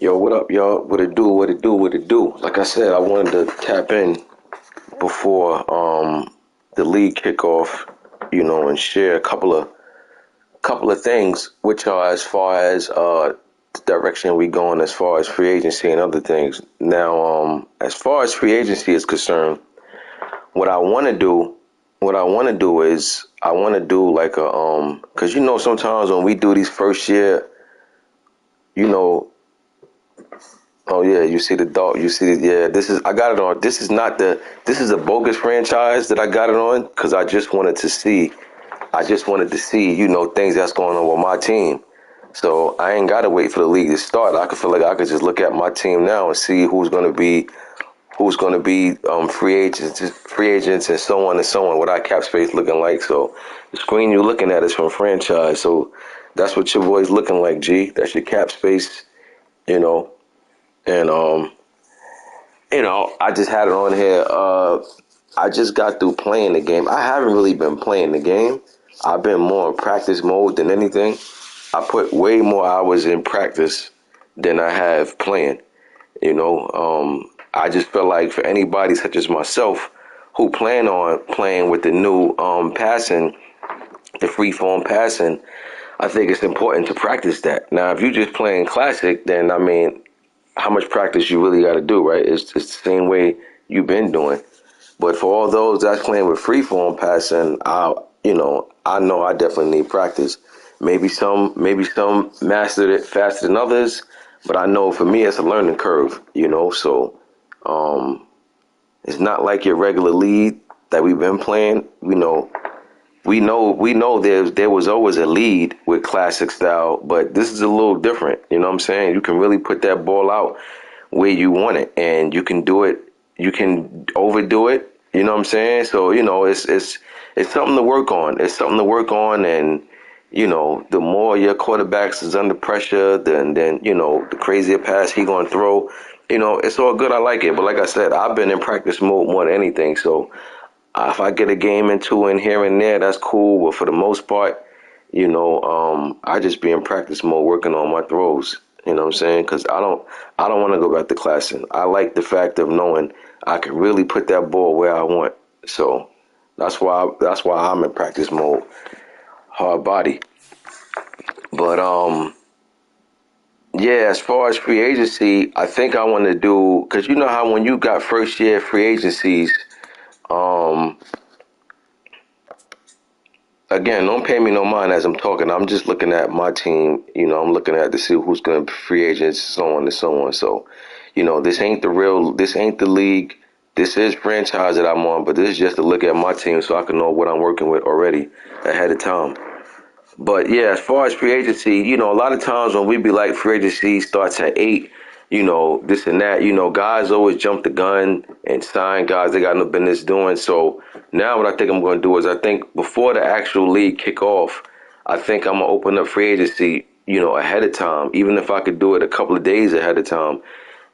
Yo, what up, y'all? What it do? What it do? What it do? Like I said, I wanted to tap in before the league kickoff, and share a couple of things with y'all as far as the direction we going as far as free agency and other things. Now, as far as free agency is concerned, what I want to do, what I want to do is I want to do like because sometimes when we do these first year, you know, oh yeah, you see the dog. You see the yeah. This is I got it on. This is not the. This is a bogus franchise that I got it on because I just wanted to see. I just wanted to see things that's going on with my team. So I ain't gotta wait for the league to start. I could feel like I could just look at my team now and see who's gonna be free agents, and so on and so on. What our cap space looking like. So the screen you're looking at is from franchise. So that's what your boy's looking like. G. That's your cap space. You know. And I just had it on here. I just got through playing the game. I haven't really been playing the game. I've been more in practice mode than anything. I put way more hours in practice than I have playing. I just feel like for anybody such as myself who plan on playing with the new passing, the free form passing, I think it's important to practice that. Now, if you're just playing classic, then I mean, how much practice you really got to do, right? It's the same way you've been doing. But for all those that's playing with freeform passing, I know I definitely need practice. Maybe some mastered it faster than others, but I know for me it's a learning curve. So it's not like your regular lead that we've been playing. We know there was always a lead with classic style, but this is a little different. You know what I'm saying? You can really put that ball out where you want it, and you can do it. You can overdo it. You know what I'm saying? So it's something to work on. It's something to work on, and the more your quarterbacks is under pressure, then the crazier pass he gonna throw. It's all good. I like it, but like I said, I've been in practice mode more than anything. So if I get a game into in here and there, that's cool. But for the most part, I just be in practice mode working on my throws. You know what I'm saying? Because I don't want to go back to classing. I like the fact of knowing I can really put that ball where I want. So that's why I'm in practice mode, hard body. But yeah, as far as free agency, I think I want to do because you know how when you got first year free agencies, um, again, don't pay me no mind as I'm talking. I'm just looking at my team. I'm looking at to see who's going to be free agents, so on and so on. So, this ain't the league. This is franchise that I'm on, but this is just to look at my team so I can know what I'm working with already ahead of time. But yeah, as far as free agency, a lot of times when we be like free agency starts at 8, this and that, guys always jump the gun and sign guys they got no business doing. So now what I think I'm going to do is I think before the actual league kick off, I think I'm going to open up free agency, ahead of time, even if I could do it a couple of days ahead of time.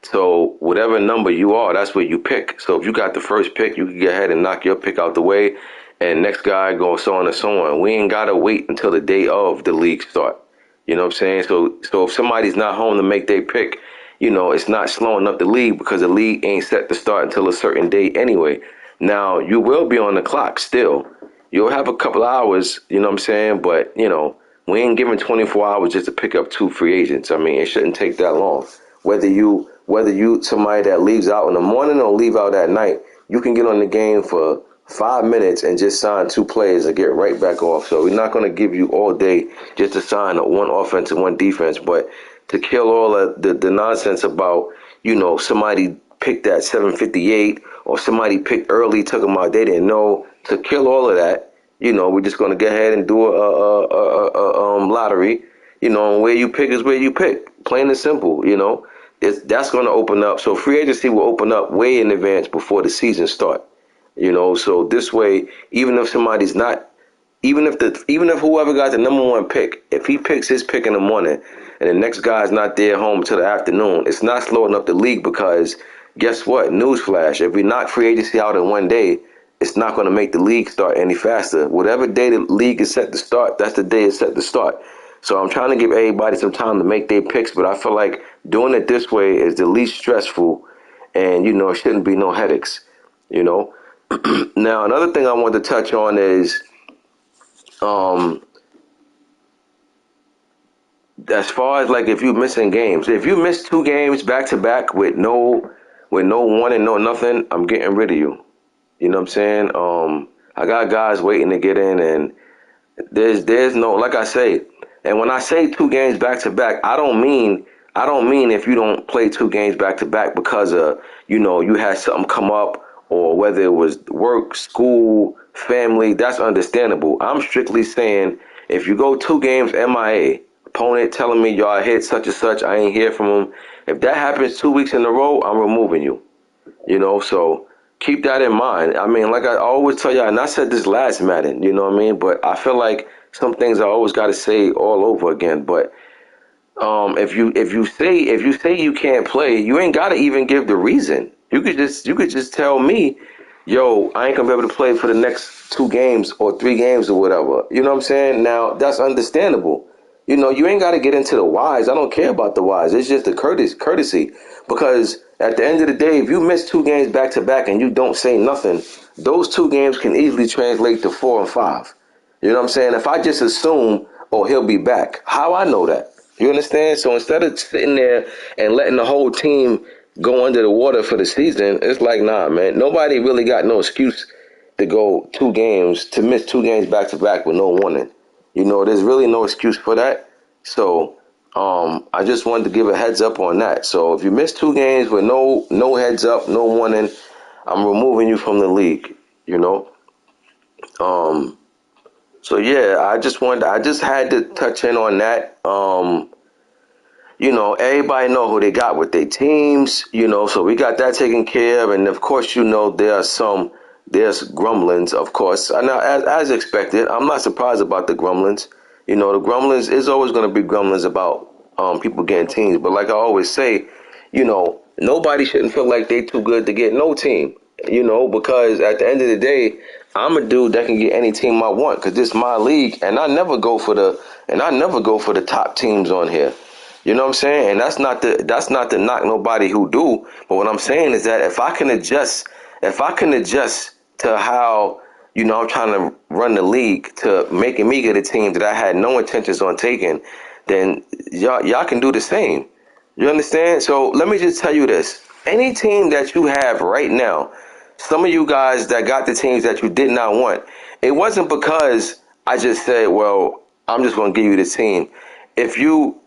So whatever number you are, that's what you pick. So if you got the first pick, you can go ahead and knock your pick out the way, and next guy goes so on and so on. We ain't gotta wait until the day of the league start. You know what I'm saying? So if somebody's not home to make their pick, it's not slowing up the league because the league ain't set to start until a certain date anyway. Now you will be on the clock still. You'll have a couple hours, you know what I'm saying? But we ain't giving 24 hours just to pick up two free agents. I mean, it shouldn't take that long. Whether you somebody that leaves out in the morning or leave out at night, you can get on the game for 5 minutes and just sign two players and get right back off. So we're not going to give you all day just to sign one offense and one defense, but to kill all of the nonsense about somebody picked at 7:58 or somebody picked early, took them out, they didn't know. To kill all of that, we're just going to go ahead and do a lottery. And where you pick is where you pick, plain and simple. That's going to open up. So free agency will open up way in advance before the season start. So this way, even if somebody's not, even if whoever got the number one pick, if he picks his pick in the morning and the next guy's not there home till the afternoon, it's not slowing up the league because guess what? Newsflash, if we knock free agency out in one day, it's not going to make the league start any faster. Whatever day the league is set to start, that's the day it's set to start. So I'm trying to give everybody some time to make their picks, but I feel like doing it this way is the least stressful, and it shouldn't be no headaches. You know. Now another thing I want to touch on is um, as far as like if you missing games, if you miss 2 games back to back with no warning, no nothing, I'm getting rid of you. You know what I'm saying? I got guys waiting to get in, and there's no, like I say, and when I say 2 games back to back, I don't mean if you don't play 2 games back to back because of you had something come up, or whether it was work, school, family. That's understandable. I'm strictly saying if you go 2 games MIA, opponent telling me y'all hit such and such, I ain't hear from them. If that happens 2 weeks in a row, I'm removing you. So keep that in mind. I mean, like I always tell y'all, and I said this last Madden, you know what I mean? But I feel like some things I always got to say all over again. But if you say you can't play, you ain't got to even give the reason. You could just tell me, yo, I ain't gonna be able to play for the next 2 games or 3 games or whatever. You know what I'm saying? Now that's understandable. You ain't got to get into the whys. I don't care about the whys. It's just a courtesy. Because at the end of the day, if you miss 2 games back to back and you don't say nothing, those 2 games can easily translate to 4 and 5. You know what I'm saying? If I just assume, oh, he'll be back, how I know that? You understand? So instead of sitting there and letting the whole team go under the water for the season, it's like, nah, man. Nobody really got no excuse to go 2 games, to miss 2 games back to back with no warning. There's really no excuse for that. So I just wanted to give a heads up on that. So if you miss 2 games with no heads up, no warning, I'm removing you from the league. You know. So yeah, I just had to touch in on that. Everybody know who they got with their teams. So we got that taken care of, and of course, there's grumblings, of course. Now, as expected, I'm not surprised about the grumblings. The grumblings is always going to be grumblings about people getting teams. But like I always say, nobody shouldn't feel like they too good to get no team. Because at the end of the day, I'm a dude that can get any team I want because this is my league, and I never go for the top teams on here. You know what I'm saying? And that's not to knock nobody who do. But what I'm saying is that if I can adjust to how I'm trying to run the league to making me get a team that I had no intentions on taking, then y'all can do the same. You understand? So let me just tell you this: any team that you have right now, some of you guys that got the teams that you did not want, it wasn't because I just said, well, I'm just going to give you the team. If you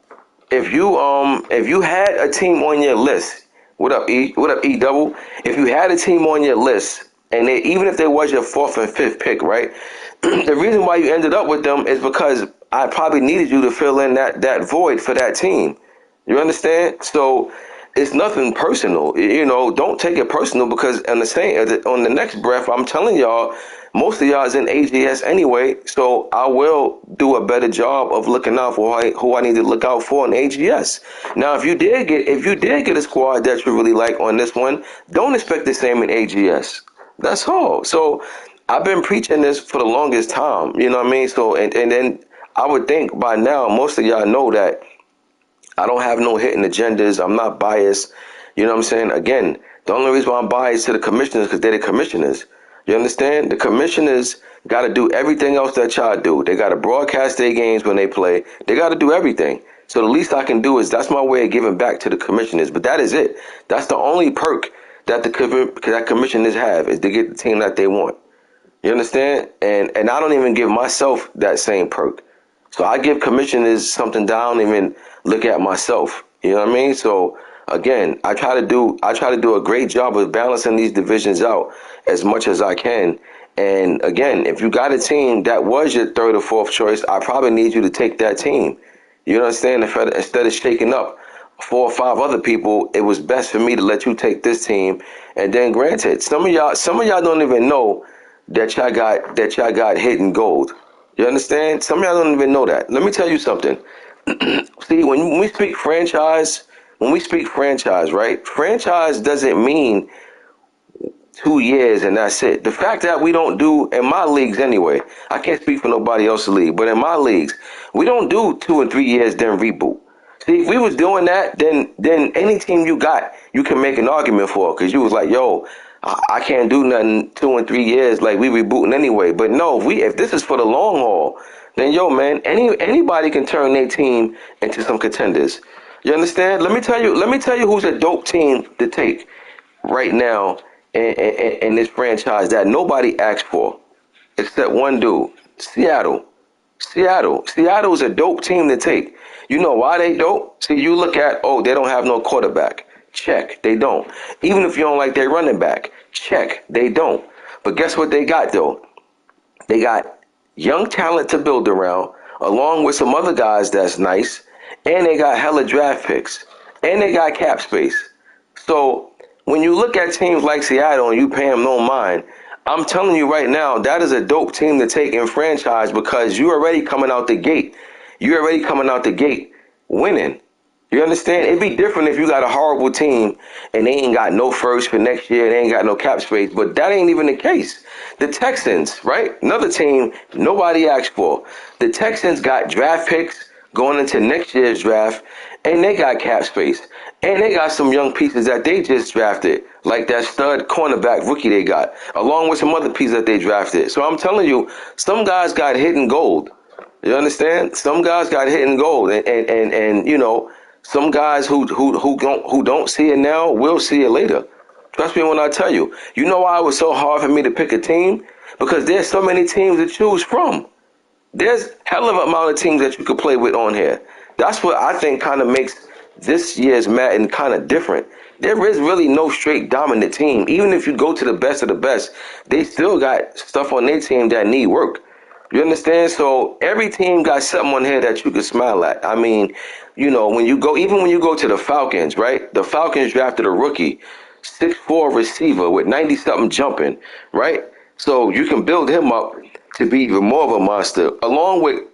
if you had a team on your list, what up E? What up E double? If you had a team on your list, and even if they was your fourth and fifth pick, right? The reason why you ended up with them is because I probably needed you to fill in that void for that team. You understand? So it's nothing personal. Don't take it personal because on the next breath, I'm telling y'all, most of y'all is in AGS anyway. So I will do a better job of looking out for who I need to look out for in AGS. Now, if you did get a squad that you really like on this one, don't expect the same in AGS. That's all. So I've been preaching this for the longest time. You know what I mean? So and then I would think by now most of y'all know that I don't have no hidden agendas. I'm not biased. You know what I'm saying? Again, the only reason why I'm biased to the commissioners is because they're the commissioners. You understand? The commissioners got to do everything else that y'all do. They got to broadcast their games when they play. They got to do everything. So the least I can do is that's my way of giving back to the commissioners. But that is it. That's the only perk that that commissioners have is to get the team that they want. You understand? And I don't even give myself that same perk. So I give commissioners something that I don't even look at myself. You know what I mean? So again, I try to do a great job of balancing these divisions out as much as I can. And again, if you got a team that was your third or fourth choice, I probably need you to take that team. You understand? Instead of shaking up 4 or 5 other people, it was best for me to let you take this team. And then granted, some of y'all don't even know that y'all got hidden gold. You understand? Some of y'all don't even know that. Let me tell you something. See, when we speak franchise, right? Franchise doesn't mean 2 years and that's it. The fact that we don't do, in my leagues anyway, I can't speak for nobody else's league, but in my leagues, we don't do 2 and 3 years then reboot. See, if we was doing that, then any team you got, you can make an argument for, because you was like, yo, I can't do nothing 2 and 3 years, like we rebooting anyway. But no, if this is for the long haul, then yo, man, anybody can turn their team into some contenders. You understand? Let me tell you who's a dope team to take right now in this franchise that nobody asked for, except one dude, Seattle. Seattle's a dope team to take. You know why they dope? See, you look at, oh, they don't have no quarterback. Check, they don't. Even if you don't like their running back, check, they don't. But guess what they got, though? They got young talent to build around, along with some other guys that's nice, and they got hella draft picks, and they got cap space. So when you look at teams like Seattle and you pay them no mind, I'm telling you right now, that is a dope team to take in franchise because you're already coming out the gate. You're already coming out the gate winning. You understand? It'd be different if you got a horrible team and they ain't got no first for next year, they ain't got no cap space, but that ain't even the case. The Texans, right? Another team nobody asked for. The Texans got draft picks going into next year's draft, and they got cap space. And they got some young pieces that they just drafted, like that stud cornerback rookie they got, along with some other pieces that they drafted. So I'm telling you, some guys got hidden gold. You understand? Some guys got hidden gold, and you know, some guys who don't see it now will see it later. Trust me when I tell you. You know why it was so hard for me to pick a team? Because there's so many teams to choose from. There's hell of an amount of teams that you could play with on here. That's what I think kind of makes this year's Madden kind of different. There is really no straight dominant team. Even if you go to the best of the best, they still got stuff on their team that need work. You understand? So every team got something on here that you can smile at. I mean, you know, when you go to the Falcons, right? The Falcons drafted a rookie, 6'4" receiver with 90-something jumping, right? So you can build him up to be even more of a monster, along with,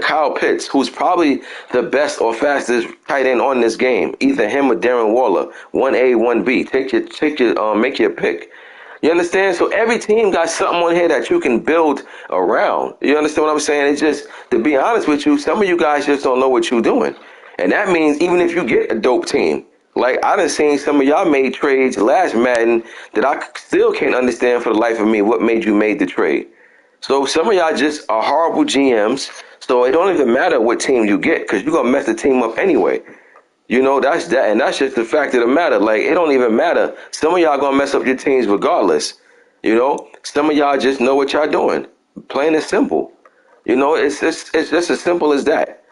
Kyle Pitts, who's probably the best or fastest tight end on this game. Either him or Darren Waller, 1A, 1B. Make your pick. You understand? So every team got something on here that you can build around. You understand what I'm saying? It's just, to be honest with you, some of you guys just don't know what you're doing. And that means even if you get a dope team, like I done seen some of y'all made trades last Madden that I still can't understand for the life of me what made you made the trade. So some of y'all just are horrible GMs, so it don't even matter what team you get because you're going to mess the team up anyway. You know, that's that, and that's just the fact of the matter. Like, it don't even matter. Some of y'all going to mess up your teams regardless. You know, some of y'all just know what y'all doing. Plain and simple. You know, it's just as simple as that.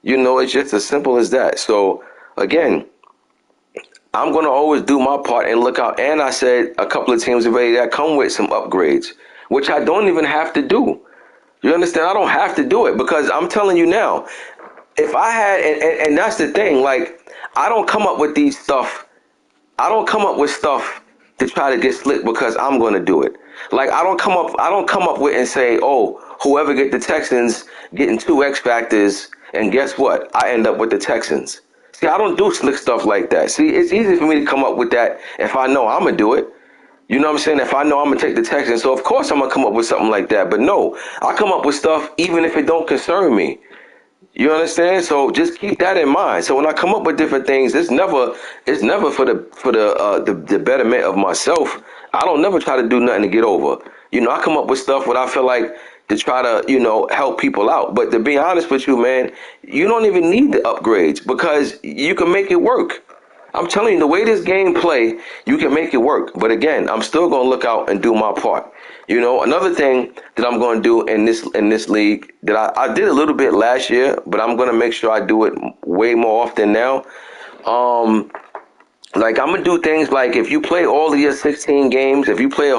You know, it's just as simple as that. So, again, I'm going to always do my part and look out. And I said a couple of teams already that come with some upgrades, which I don't even have to do. You understand? I don't have to do it because I'm telling you now, if I had, and that's the thing, like, I don't come up with these stuff. I don't come up with stuff to try to get slick because I'm going to do it. Like, I don't come up with and say, oh, whoever get the Texans getting 2 X factors, and guess what? I end up with the Texans. See, I don't do slick stuff like that. See, it's easy for me to come up with that if I know I'm going to do it. You know what I'm saying? If I know I'm going to take the Texans, so of course I'm going to come up with something like that. But no, I come up with stuff even if it don't concern me. You understand? So just keep that in mind. So when I come up with different things, it's never for the betterment of myself. I don't never try to do nothing to get over. You know, I come up with stuff what I feel like to try to, you know, help people out. But to be honest with you, man, you don't even need the upgrades because you can make it work. I'm telling you, the way this game play, you can make it work. But again, I'm still going to look out and do my part. You know, another thing that I'm going to do in this league that I did a little bit last year, but I'm going to make sure I do it way more often now. Like, I'm going to do things like if you play all of your 16 games, if you play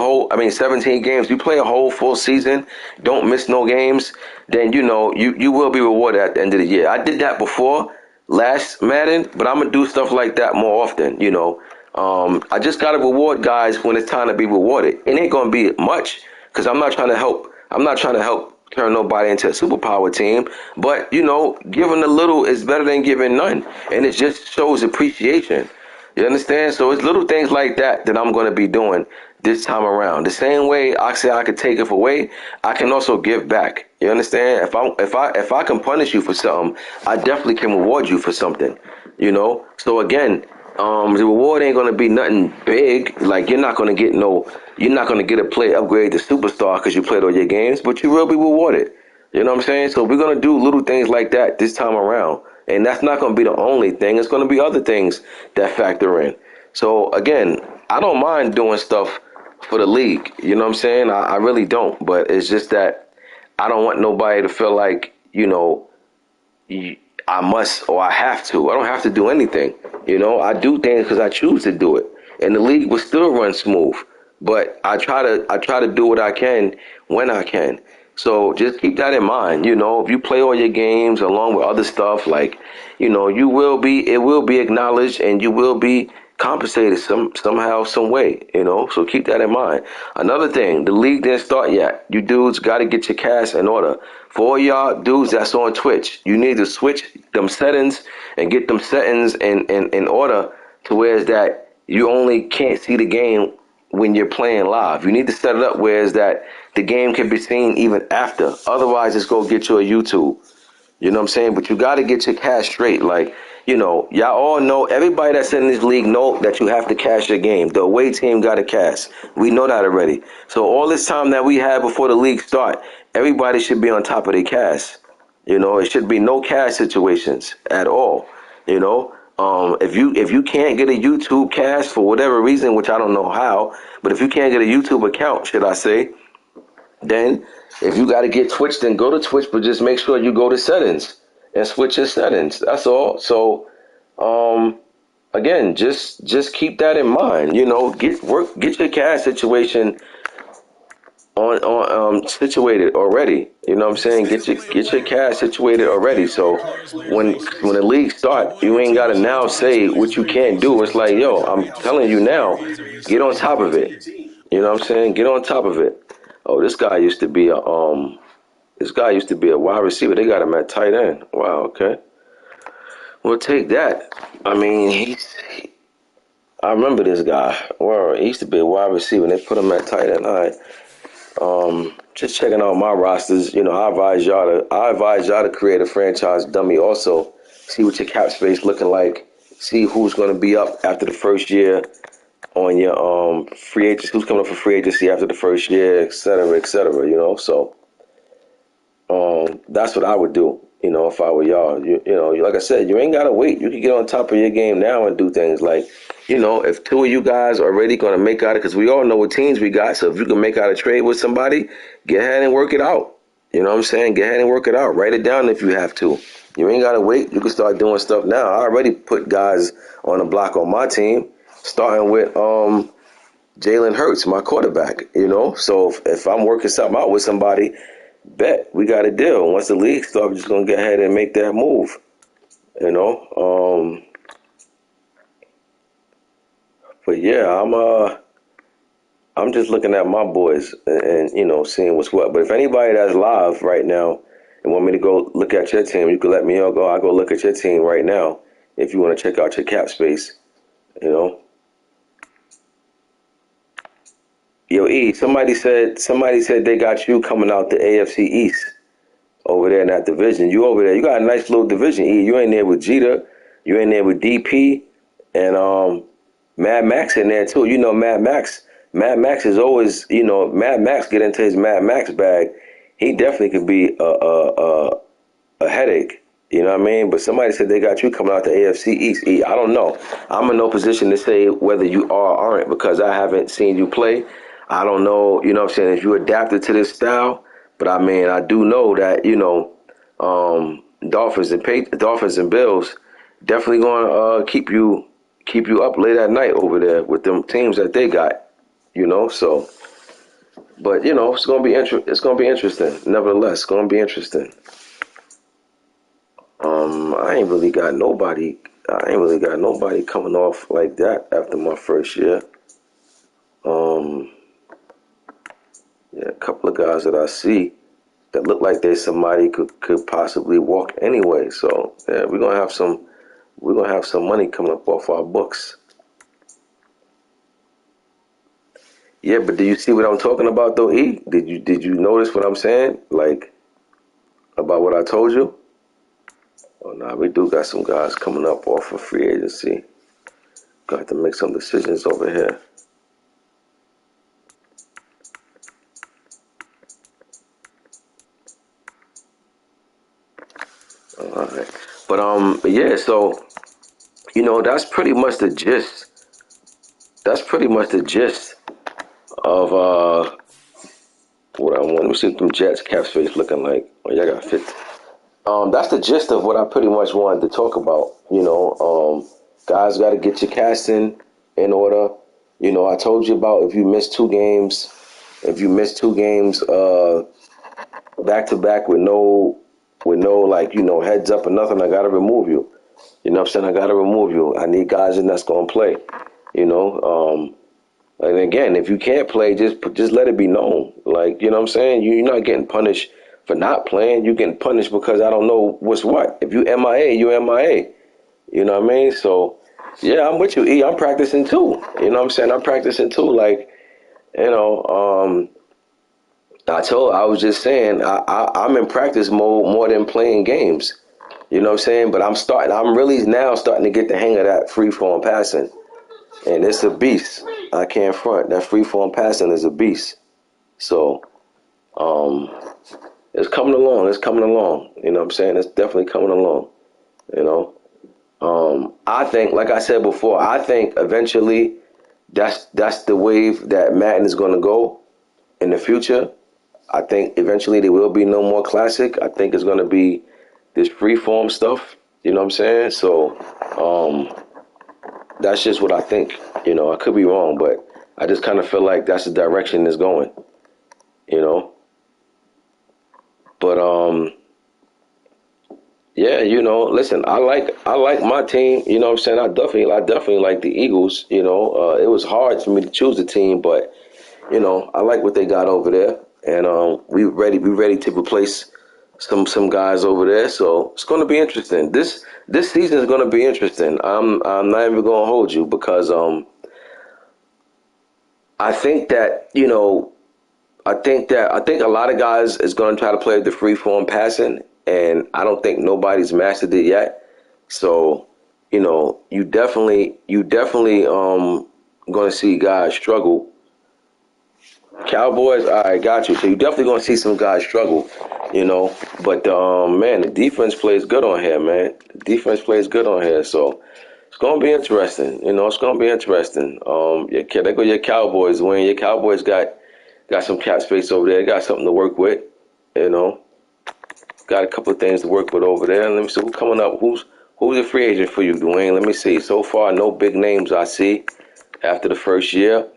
17 games, you play a whole full season, don't miss no games, then, you know, you will be rewarded at the end of the year. I did that before last Madden, but I'm going to do stuff like that more often, you know. I just got to reward guys when it's time to be rewarded. It ain't going to be much because I'm not trying to help turn nobody into a superpower team. But, you know, giving a little is better than giving none. And it just shows appreciation. You understand? So it's little things like that I'm going to be doing this time around. The same way I say I could take it away, I can also give back. You understand? If I can punish you for something, I definitely can reward you for something. You know? So again, the reward ain't gonna be nothing big. Like you're not gonna get a play upgrade to superstar because you played all your games, but you will be rewarded. You know what I'm saying? So we're gonna do little things like that this time around. And that's not gonna be the only thing. It's gonna be other things that factor in. So again, I don't mind doing stuff for the league. You know what I'm saying? I really don't. But it's just that I don't want nobody to feel like, I must or I have to. I don't have to do anything. I do things because I choose to do it. And the league will still run smooth. But I try to do what I can when I can. So just keep that in mind. If you play all your games along with other stuff, like, it will be acknowledged and you will be compensated somehow, some way. So keep that in mind. Another thing, the league didn't start yet. You dudes got to get your cash in order. For all y'all dudes that's on Twitch, you need to switch them settings and get them settings in order to where is that you only can't see the game when you're playing live. You need to set it up where is that the game can be seen even after. Otherwise, it's go get you a YouTube. You know what I'm saying? But you got to get your cash straight. Like, y'all all know, everybody that's in this league know that you have to cash your game. The away team got to cash. We know that already. So all this time that we had before the league start, everybody should be on top of their cash. It should be no cash situations at all. If you can't get a YouTube cash for whatever reason, which I don't know how, but if you can't get a YouTube account, should I say, then if you got to get Twitch, then go to Twitch, but just make sure you go to settings and switch your settings. That's all. So, again, just keep that in mind. Get your cash situation on situated already. You know what I'm saying? Get your cash situated already. So when the league start, you ain't gotta now say what you can't do. It's like, yo, I'm telling you now, get on top of it. You know what I'm saying? Get on top of it. Oh, this guy used to be a wide receiver. They got him at tight end. Wow, okay. We'll take that. I mean, I remember this guy. Well, he used to be a wide receiver, and they put him at tight end. All right. Just checking out my rosters. I advise y'all to create a franchise dummy also. See what your cap space looking like. See who's going to be up after the first year on your free agency. Who's coming up for free agency after the first year, et cetera, et cetera. So that's what I would do. If I were y'all, like I said, you ain't gotta wait. You can get on top of your game now and do things like, if two of you guys are already gonna make out it, because we all know what teams we got. So if you can make out a trade with somebody, get ahead and work it out. You know what I'm saying? Get ahead and work it out. Write it down if you have to. You ain't gotta wait. You can start doing stuff now. I already put guys on the block on my team, starting with Jalen Hurts, my quarterback. So if I'm working something out with somebody, bet we got a deal. Once the league starts, we're just gonna get ahead and make that move. But yeah, I'm just looking at my boys and seeing what's what. But if anybody that's live right now and want me to go look at your team, you can let me know. I'll go look at your team right now if you want to check out your cap space. Yo, E, somebody said they got you coming out the AFC East over there in that division. You over there, you got a nice little division, E. You in there with Jeter, you in there with DP, and Mad Max in there too. Mad Max is always, Mad Max get into his Mad Max bag. He definitely could be a headache. You know what I mean? But somebody said they got you coming out the AFC East. E, I don't know. I'm in no position to say whether you are or aren't because I haven't seen you play. I don't know, what I'm saying, if you adapted to this style. But I mean, I do know that, Dolphins and Bills definitely going to keep you up late at night over there with them teams that they got, So, but it's going to be it's going to be interesting. Nevertheless, it's going to be interesting. I ain't really got nobody. I ain't really got nobody coming off like that after my first year. Yeah, a couple of guys that I see that look like they somebody could possibly walk anyway. So yeah, we're gonna have some money coming up off our books. Yeah, but do you see what I'm talking about though, E? Did you notice what I'm saying? Like about what I told you? Oh no, we do got some guys coming up off of free agency. Got to make some decisions over here. All right. But yeah, so that's pretty much the gist. That's pretty much the gist of what I want. Let me see what them Jets cap space looking like. Oh, y'all got 50. That's the gist of what I pretty much wanted to talk about. Guys got to get your casting in order. I told you about if you miss 2 games back to back with no like heads up or nothing, I got to remove you. You know what I'm saying? I got to remove you. I need guys in that's gonna play. You know, and again, if you can't play, just let it be known. Like, you know what I'm saying? You're not getting punished for not playing. You're getting punished because I don't know what's what. If you MIA, you MIA. You know what I mean? So, yeah, I'm with you, E. I'm practicing too. You know what I'm saying? I'm practicing too. Like, you know, I was just saying, I'm in practice mode more than playing games. You know what I'm saying? But I'm really now starting to get the hang of that free form passing. And it's a beast. I can't front. That free form passing is a beast. So, um, it's coming along. It's coming along. You know what I'm saying? It's definitely coming along. You know. I think, like I said before, I think eventually that's the wave that Madden is going to go in the future. I think eventually there will be no more classic. I think it's going to be this free form stuff. You know what I'm saying? So, that's just what I think. I could be wrong, but I just kind of feel like that's the direction it's going. You know, but yeah, listen, I like my team. You know what I'm saying? I definitely like the Eagles. It was hard for me to choose a team, but I like what they got over there, and we ready to replace some guys over there. So it's going to be interesting. This season is going to be interesting. I'm not even going to hold you because I think that I think a lot of guys is going to try to play the free form passing, and I don't think nobody's mastered it yet. So, you definitely going to see guys struggle. Cowboys, all right, got you. So you definitely going to see some guys struggle, But man, the defense plays good on here, man. The defense plays good on here, so it's going to be interesting. It's going to be interesting. There go your Cowboys. When your Cowboys got some cap space over there, got something to work with, you know. Got a couple of things to work with over there. Let me see who's coming up. Who's a free agent for you, Dwayne? Let me see. So far, no big names I see after the first year.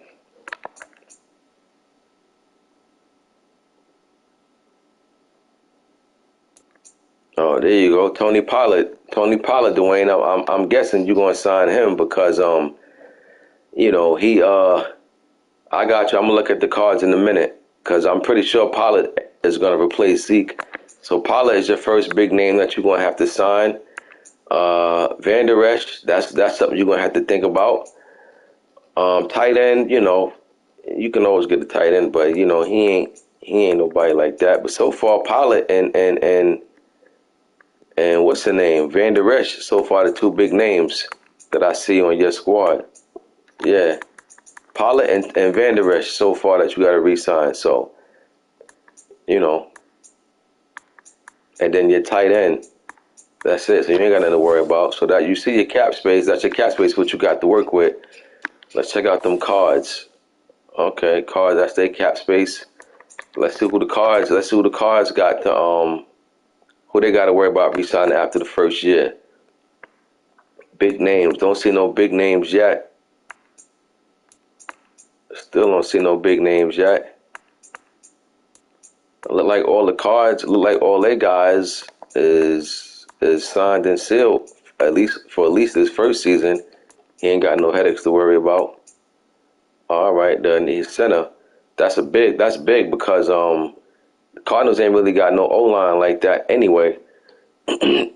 Oh, there you go, Tony Pollard. Tony Pollard, Dwayne. I'm guessing you're gonna sign him because he I got you. I'm gonna look at the cards in a minute because I'm pretty sure Pollard is gonna replace Zeke. So Pollard is your first big name that you're gonna have to sign. Van Der Esch, that's something you're gonna have to think about. Tight end, you can always get a tight end, but he ain't nobody like that. But so far, Pollard and what's the name, Van Der Esch, so far the two big names that I see on your squad. Yeah, Pollard and Van Der Esch so far that you got to re-sign. So you know, and then your tight end. That's it. So you ain't got nothing to worry about. So that you see your cap space. That's your cap space. What you got to work with. Let's check out them cards. Okay, cards. That's their cap space. Let's see who the cards. Let's see who the cards got to who they got to worry about re-signing after the first year. Big names. Don't see no big names yet. Still don't see no big names yet. Look like all the cards. Look like all they guys is signed and sealed. At least this first season. He ain't got no headaches to worry about. All right, the center. That's big because the Cardinals ain't really got no O line like that anyway.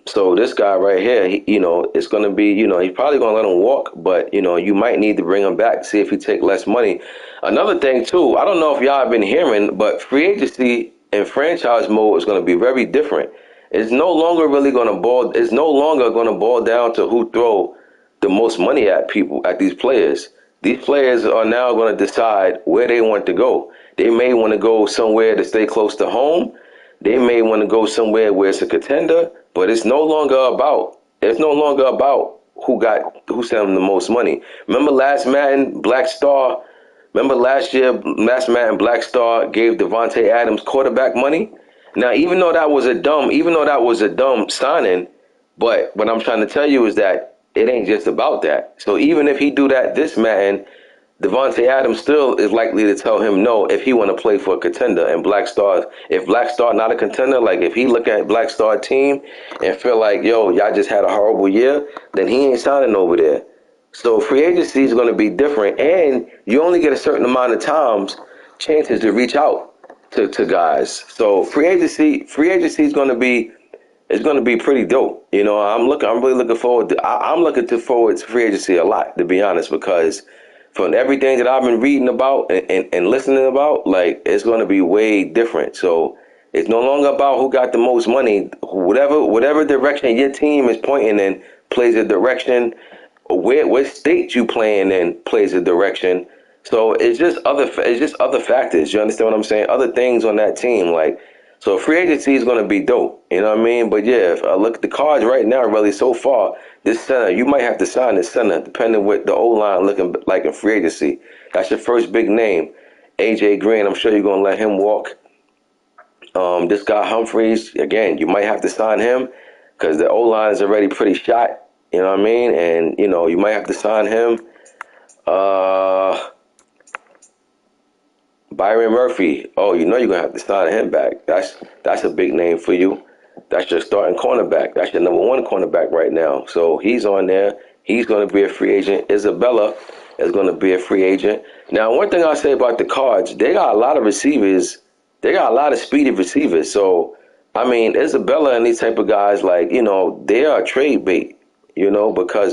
So this guy right here, it's going to be, he's probably going to let him walk, but you might need to bring him back to see if he take less money. Another thing too, I don't know if y'all have been hearing, but free agency and franchise mode is going to be very different. It's no longer going to boil down to who throw the most money at people, at these players. These players are now going to decide where they want to go. They may want to go somewhere to stay close to home. They may want to go somewhere where it's a contender, but it's no longer about who sent them the most money. Remember last Madden, Black Star. Remember last year, last Madden, Black Star gave Devontae Adams quarterback money. Now, even though that was a dumb signing, but what I'm trying to tell you is that it ain't just about that. So even if he do that this Madden, Devontae Adams still is likely to tell him no if he want to play for a contender. And if Black Star not a contender, like if he look at Black Star team and feel like, yo, y'all just had a horrible year, then he ain't signing over there. So free agency is going to be different, and you only get a certain amount of times chances to reach out to guys. So free agency is going to be pretty dope. I'm really looking forward to free agency a lot, to be honest, because from everything that I've been reading about and listening about, like, it's going to be way different. So it's no longer about who got the most money. Whatever direction your team is pointing in plays a direction. What state you playing in plays a direction. So it's just other factors. You understand what I'm saying? Other things on that team, like, so free agency is going to be dope. You know what I mean? But yeah, if I look at the cards right now, really so far, this center, you might have to sign this center, depending what the O-line looking like in free agency. That's your first big name. AJ Green, I'm sure you're going to let him walk. This guy Humphreys, again, you might have to sign him because the O-line is already pretty shot. You know what I mean? And, you might have to sign him. Byron Murphy. Oh, you're going to have to sign him back. That's a big name for you. That's your starting cornerback. That's your number one cornerback right now. So he's on there. He's going to be a free agent. Isabella is going to be a free agent. Now, one thing I'll say about the Cards, they got a lot of receivers. They got a lot of speedy receivers. So, I mean, Isabella and these type of guys, like, they are trade bait, because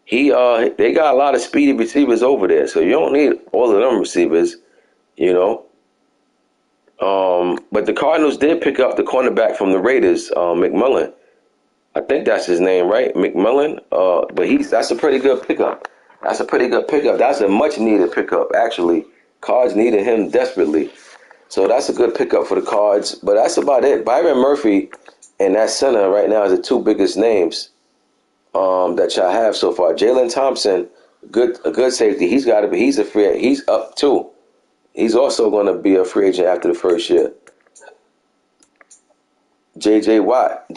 they got a lot of speedy receivers over there. So you don't need all of them receivers, you know. But the Cardinals did pick up the cornerback from the Raiders, McMillan. I think that's his name, right? McMillan. But that's a pretty good pickup. That's a pretty good pickup. That's a much needed pickup, actually. Cards needed him desperately. So that's a good pickup for the Cards. But that's about it. Byron Murphy and that center right now is the two biggest names that y'all have so far. Jalen Thompson, a good safety. He's a free agent. He's up too. He's also going to be a free agent after the first year. J.J. Watt,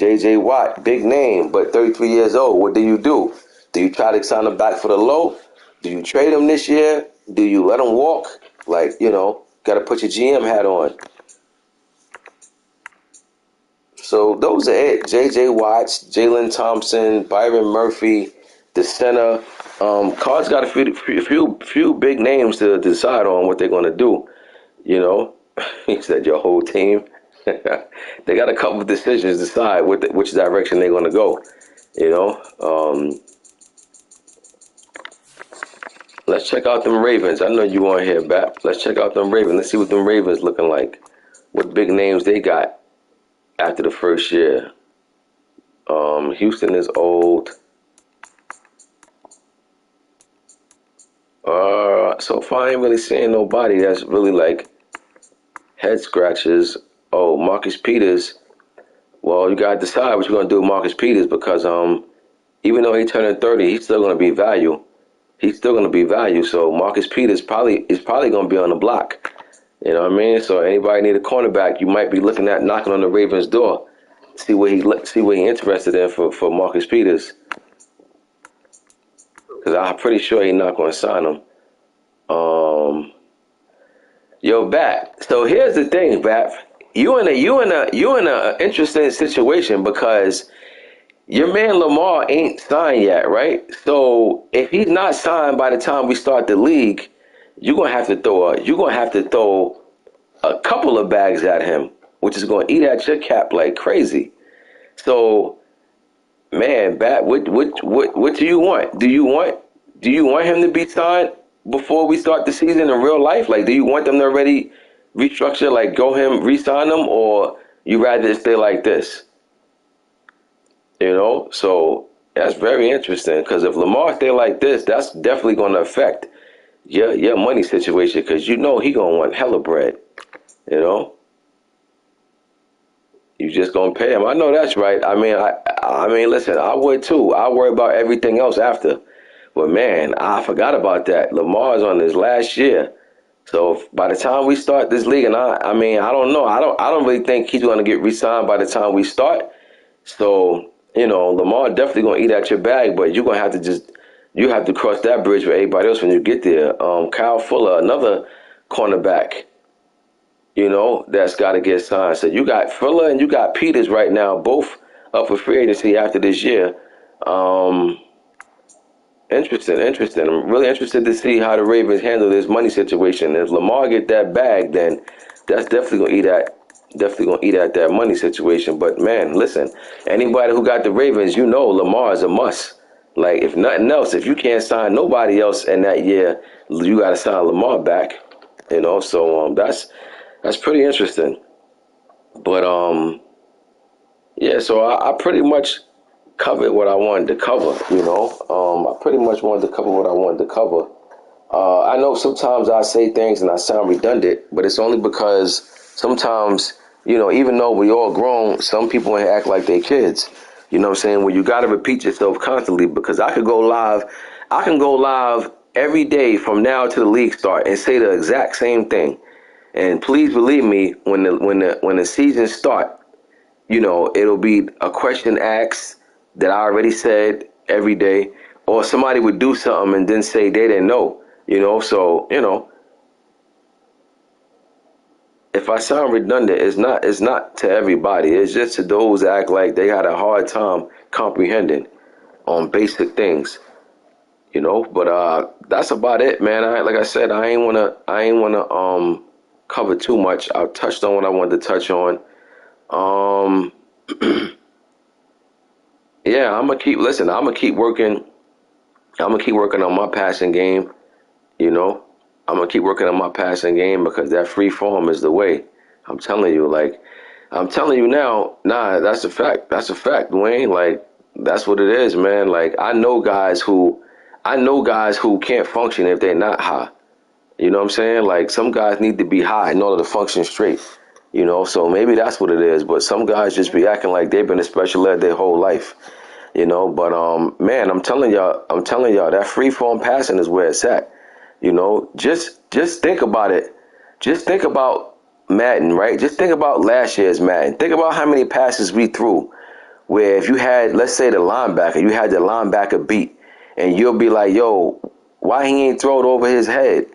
big name, but 33 years old. What do you do? Do you try to sign him back for the low? Do you trade him this year? Do you let him walk? Like, got to put your GM hat on. So those are it. J.J. Watts, Jalen Thompson, Byron Murphy, the center. Cards got a few big names to decide on what they're going to do. He said your whole team. They got a couple of decisions to decide which direction they're going to go. Let's check out them Ravens. I know you want to hear back. Let's check out them Ravens. Let's see what them Ravens looking like. What big names they got after the first year. Houston is old. So far I ain't really seeing nobody that's really like head scratches. Oh, Marcus Peters. Well, you gotta decide what you're gonna do with Marcus Peters because even though he's turning 30, he's still gonna be value. He's still gonna be value. So Marcus Peters is probably gonna be on the block. You know what I mean? So anybody need a cornerback, you might be looking at knocking on the Ravens' door. See what he interested in for Marcus Peters. Because I'm pretty sure he's not gonna sign him. Yo, Bat. So here's the thing, Bat. You in a interesting situation because your man Lamar ain't signed yet, right? So if he's not signed by the time we start the league, you're gonna have to throw a couple of bags at him, which is gonna eat at your cap like crazy. So, man, what do you want? Do you want him to be signed before we start the season in real life? Like, do you want them to already restructure, like go him, re-sign them, or you rather it stay like this? You know, so that's very interesting because if Lamar stay like this, that's definitely going to affect your money situation because you know he gonna want hella bread. You know, you just gonna pay him. I know that's right. I mean, listen, I would too. I worry about everything else after. But man, I forgot about that. Lamar's on his last year. So by the time we start this league, and I mean, I don't know. I don't really think he's going to get re-signed by the time we start. So Lamar definitely going to eat at your bag, but you're going to have to you have to cross that bridge with everybody else when you get there. Kyle Fuller, another cornerback, that's got to get signed. So you got Fuller and you got Peters right now, both up for free agency after this year. Um, Interesting. I'm really interested to see how the Ravens handle this money situation. If Lamar get that bag, then that's definitely gonna eat at that money situation. But man, listen, anybody who got the Ravens, Lamar is a must. Like if nothing else, if you can't sign nobody else in that year, you got to sign Lamar back. So that's pretty interesting. But yeah, so I pretty much covered what I wanted to cover. I pretty much wanted to cover what I wanted to cover. I know sometimes I say things and I sound redundant, but it's only because sometimes, even though we all grown, some people ain't act like they kids. You know what I'm saying? Well, you got to repeat yourself constantly because I can go live every day from now to the league start and say the exact same thing. And please believe me, when the season start, it'll be a question asked that I already said every day, or somebody would do something and then say they didn't know, So, if I sound redundant, it's not to everybody. It's just to those that act like they had a hard time comprehending on basic things, But that's about it, man. Like I said, I ain't wanna cover too much. I touched on what I wanted to touch on. Um, yeah, I'm gonna keep working. I'm gonna keep working on my passing game. You know, I'm gonna keep working on my passing game because that free form is the way. I'm telling you, I'm telling you now. Nah, that's a fact. That's a fact, Dwayne. Like, that's what it is, man. Like, I know guys who can't function if they're not high. You know what I'm saying? Like, some guys need to be high in order to function straight. So maybe that's what it is. But some guys just be acting like they've been a special ed their whole life. But man, I'm telling y'all that free form passing is where it's at. Just think about it. Just think about Madden, right? Just think about last year's Madden. Think about how many passes we threw where if you had, let's say, you had the linebacker beat, and you'll be like, yo, why he ain't throw it over his head,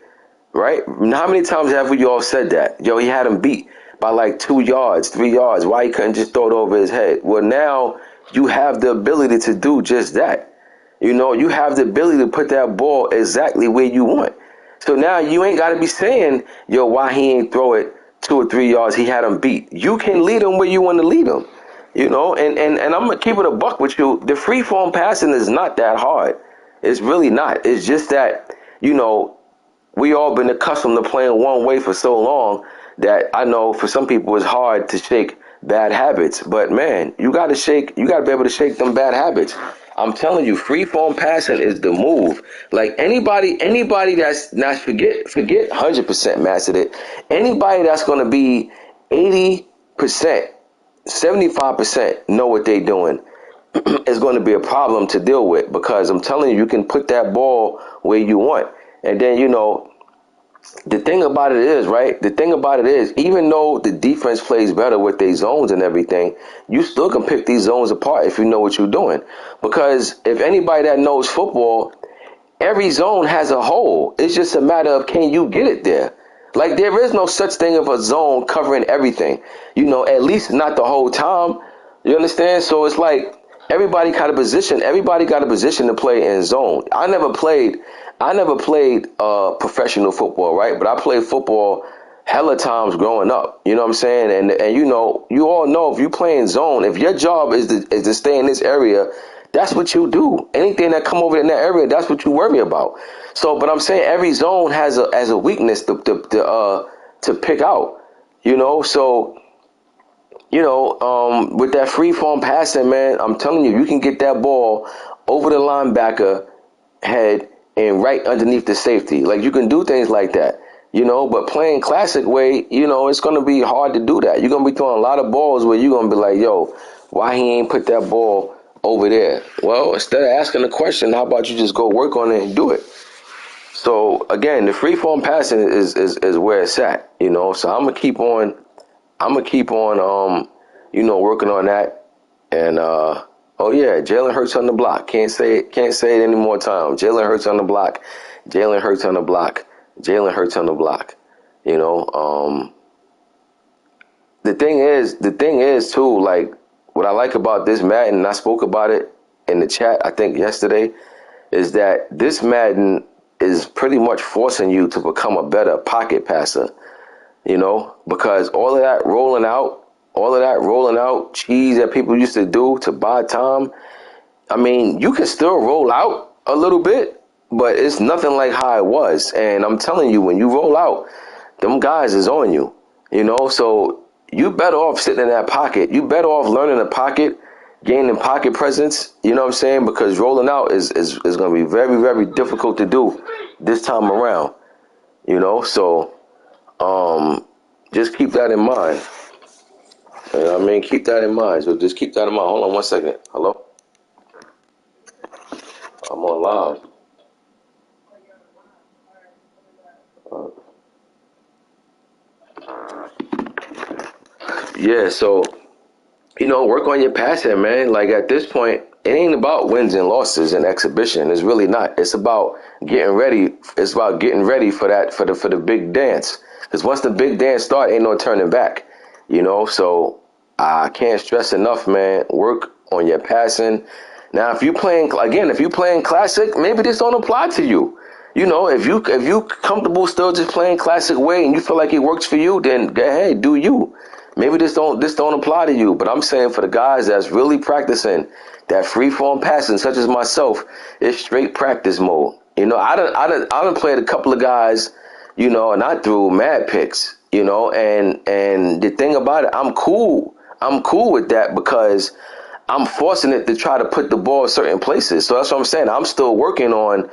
right? How many times have we all said that? Yo, he had him beat by like 2 yards, 3 yards. Why he couldn't just throw it over his head? Well, now you have the ability to do just that. You have the ability to put that ball exactly where you want. So now you ain't got to be saying, yo, why he ain't throw it 2 or 3 yards? He had him beat. You can lead him where you want to lead him. And I'm going to keep it a buck with you. The free form passing is not that hard. It's really not. It's just that, we all been accustomed to playing one way for so long that I know for some people it's hard to shake bad habits. But man, you got to be able to shake them bad habits. I'm telling you, free form passing is the move. Like anybody that's not forget 100% mastered it. Anybody that's going to be 80%, 75% know what they're doing is going to be a problem to deal with because I'm telling you, you can put that ball where you want. And then, the thing about it is, right? The thing about it is, even though the defense plays better with their zones and everything, you still can pick these zones apart if you know what you're doing. Because if anybody that knows football, every zone has a hole. It's just a matter of can you get it there? Like there is no such thing of a zone covering everything. At least not the whole time. You understand? So it's like everybody got a position. Everybody got a position to play in zone. I never played professional football, right? But I played football hella times growing up. You know what I'm saying? And you know, you all know if you playing zone, if your job is to stay in this area, that's what you do. Anything that come over in that area, that's what you worry about. So, but I'm saying every zone has a weakness to pick out. You know, so with that free form passing, man, I'm telling you, you can get that ball over the linebacker head and right underneath the safety. Like you can do things like that, but playing classic way, it's going to be hard to do that. You're going to be throwing a lot of balls where you're going to be like, yo, why he ain't put that ball over there? Well, instead of asking the question, how about you just go work on it and do it? So again, the free form passing is where it's at, So I'm gonna keep on working on that. And oh yeah, Jalen Hurts on the block. Can't say it any more times. Jalen Hurts on the block. Jalen Hurts on the block. Jalen Hurts on the block. You know, the thing is too, like what I like about this Madden, and I spoke about it in the chat, I think yesterday, is that this Madden is pretty much forcing you to become a better pocket passer. Because all of that rolling out cheese that people used to do to buy time. I mean, you can still roll out a little bit, but it's nothing like how it was. And I'm telling you, when you roll out, them guys is on you, so you better off sitting in that pocket. You better off learning the pocket, gaining pocket presence, you know what I'm saying? Because rolling out is going to be very, very difficult to do this time around, so just keep that in mind. You know what I mean? Keep that in mind. So just keep that in mind. Hold on one second. Hello? I'm on live. Yeah, so, work on your passing, man. Like at this point, it ain't about wins and losses and exhibition. It's really not. It's about getting ready. It's about getting ready for that, for the big dance. Because once the big dance start, ain't no turning back. So I can't stress enough, man. Work on your passing. Now, if you playing classic, maybe this don't apply to you. If you comfortable still just playing classic way and you feel like it works for you, then go ahead, do you. Maybe this don't apply to you. But I'm saying for the guys that's really practicing that free form passing, such as myself, it's straight practice mode. I done played a couple of guys, and I threw mad picks, and the thing about it, I'm cool. I'm cool with that because I'm forcing it to try to put the ball in certain places. So that's what I'm saying. I'm still working on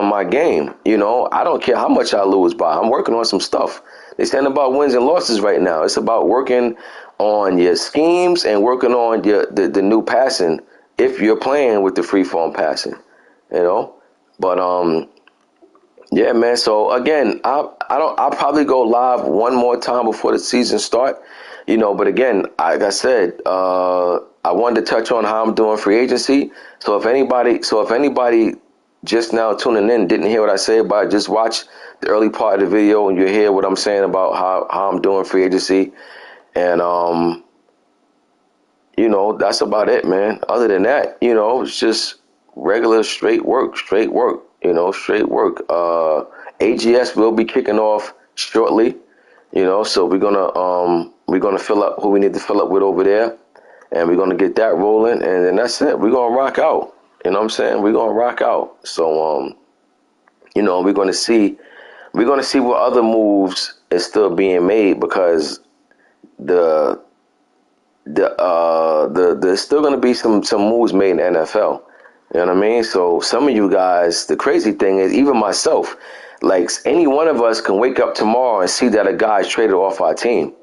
my game. I don't care how much I lose by. I'm working on some stuff. It's not about wins and losses right now. It's about working on your schemes and working on the new passing if you're playing with the free form passing. But yeah, man. So again, I'll probably go live one more time before the season start. But again, like I said, I wanted to touch on how I'm doing free agency. So if anybody just now tuning in didn't hear what I said about it, just watch the early part of the video and you'll hear what I'm saying about how I'm doing free agency. And that's about it, man. Other than that, it's just regular straight work, straight work. Straight work. AGS will be kicking off shortly. So we're gonna fill up who we need to fill up with over there, and we're gonna get that rolling, and then that's it. We're gonna rock out. You know what I'm saying? We're gonna rock out. So we're gonna see what other moves is still being made because there's still gonna be some moves made in the NFL. You know what I mean? So some of you guys, the crazy thing is, even myself, like any one of us can wake up tomorrow and see that a guy's traded off our team.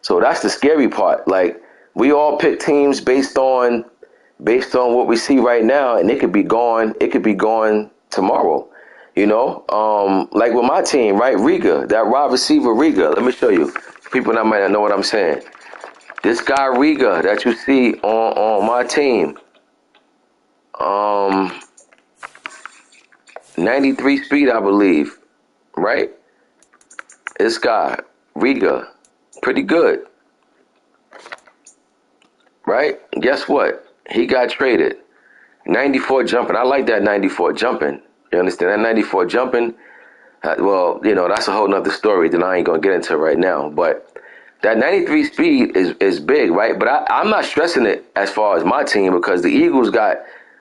So that's the scary part. Like we all pick teams based on what we see right now, and it could be gone. It could be gone tomorrow. Like with my team, right? Riga, that wide receiver Riga. Let me show you. People that might not know what I'm saying. This guy Riga that you see on my team, 93 speed, I believe, right? This guy Riga, pretty good, right? Guess what? He got traded. 94 jumping. I like that 94 jumping. You understand? That 94 jumping. Well, that's a whole nother story that I ain't gonna get into right now. But that 93 speed is big, right? But I'm not stressing it as far as my team because the Eagles got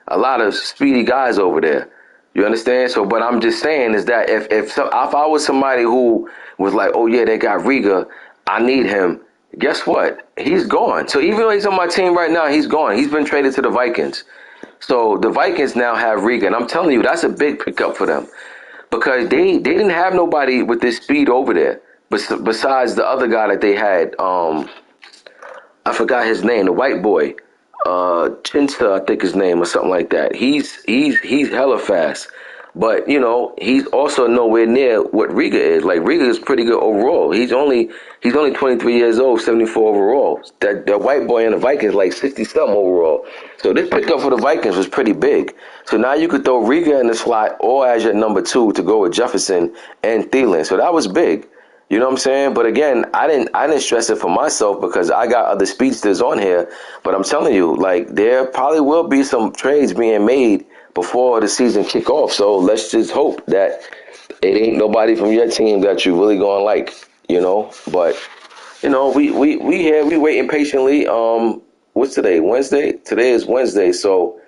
a lot of speedy guys over there. You understand? So, but I'm just saying is that if I was somebody who was like, oh yeah, they got Riga, I need him. Guess what? He's gone. So even though he's on my team right now, he's gone. He's been traded to the Vikings. So the Vikings now have Riga, and I'm telling you, that's a big pickup for them because they didn't have nobody with this speed over there. Besides the other guy that they had, I forgot his name, the white boy, Chinta, I think his name or something like that. He's hella fast, but he's also nowhere near what Riga is. Like Riga is pretty good overall. He's only 23 years old, 74 overall. That white boy in the Vikings like 60 something overall. So this pickup for the Vikings was pretty big. So now you could throw Riga in the slot or as your number two to go with Jefferson and Thielen. So that was big. You know what I'm saying? But again, I didn't stress it for myself because I got other speedsters on here. But I'm telling you, like there probably will be some trades being made before the season kick off. So let's just hope that it ain't nobody from your team that you really gonna like. But we here, we waiting patiently. What's today? Wednesday? Today is Wednesday, so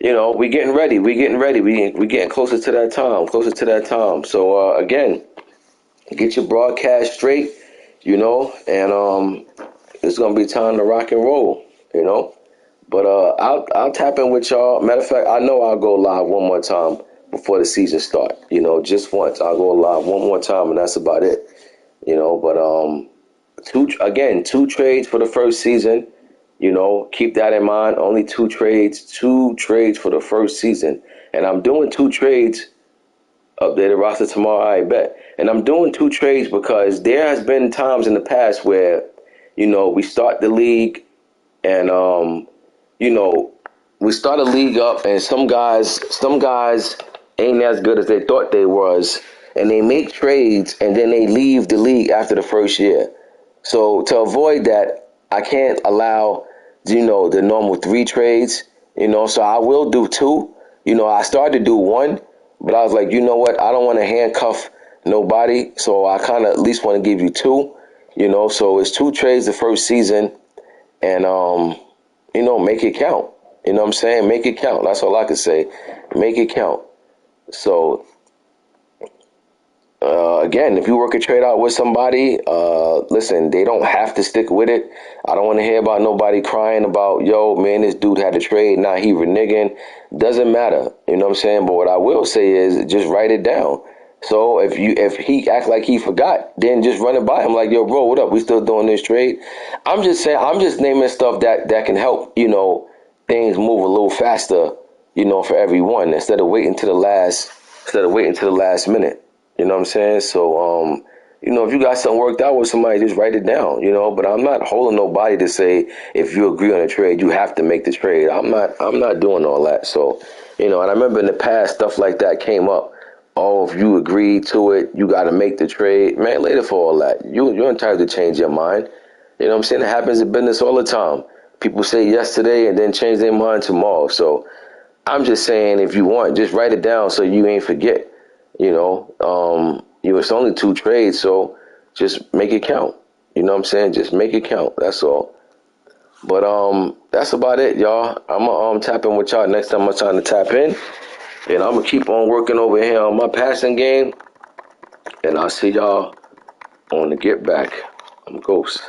we getting ready. We getting ready. We getting closer to that time. Closer to that time. So again, get your broadcast straight, and it's gonna be time to rock and roll. But I'll tap in with y'all. Matter of fact, I know I'll go live one more time before the season start. Just once. I'll go live one more time, and that's about it. But two trades for the first season. Keep that in mind. Only two trades for the first season, and I'm doing two trades. Update the roster tomorrow, I bet. And I'm doing two trades because there has been times in the past where, we start the league and we start a league up and some guys ain't as good as they thought they was and they make trades and then they leave the league after the first year. So to avoid that, I can't allow the normal three trades, so I will do two. I started to do one, but I was like, you know what? I don't want to handcuff nobody, so I kind of at least want to give you two. So it's two trades the first season, and make it count. You know what I'm saying? Make it count. That's all I can say. Make it count. So again, if you work a trade out with somebody, listen, they don't have to stick with it. I don't want to hear about nobody crying about, yo, man, this dude had a trade, now he reneging. Doesn't matter. You know what I'm saying? But what I will say is just write it down. So if he act like he forgot, then just run it by him like, yo, bro, what up? We still doing this trade? I'm just saying, I'm just naming stuff that can help, things move a little faster, for everyone instead of waiting to the last minute. You know what I'm saying? So, if you got something worked out with somebody, just write it down, but I'm not holding nobody to say, if you agree on a trade, you have to make the trade. I'm not doing all that. So, and I remember in the past, stuff like that came up. Oh, if you agree to it, you got to make the trade. Man, later for all that. You're entitled to change your mind. You know what I'm saying? It happens in business all the time. People say yes today and then change their mind tomorrow. So I'm just saying, if you want, just write it down so you ain't forget. It's only two trades, so just make it count. You know what I'm saying? Just make it count. That's all. But that's about it, y'all. I'm gonna tap in with y'all next time I'm trying to tap in, and I'm gonna keep on working over here on my passing game. And I'll see y'all on the get back. I'm Ghost.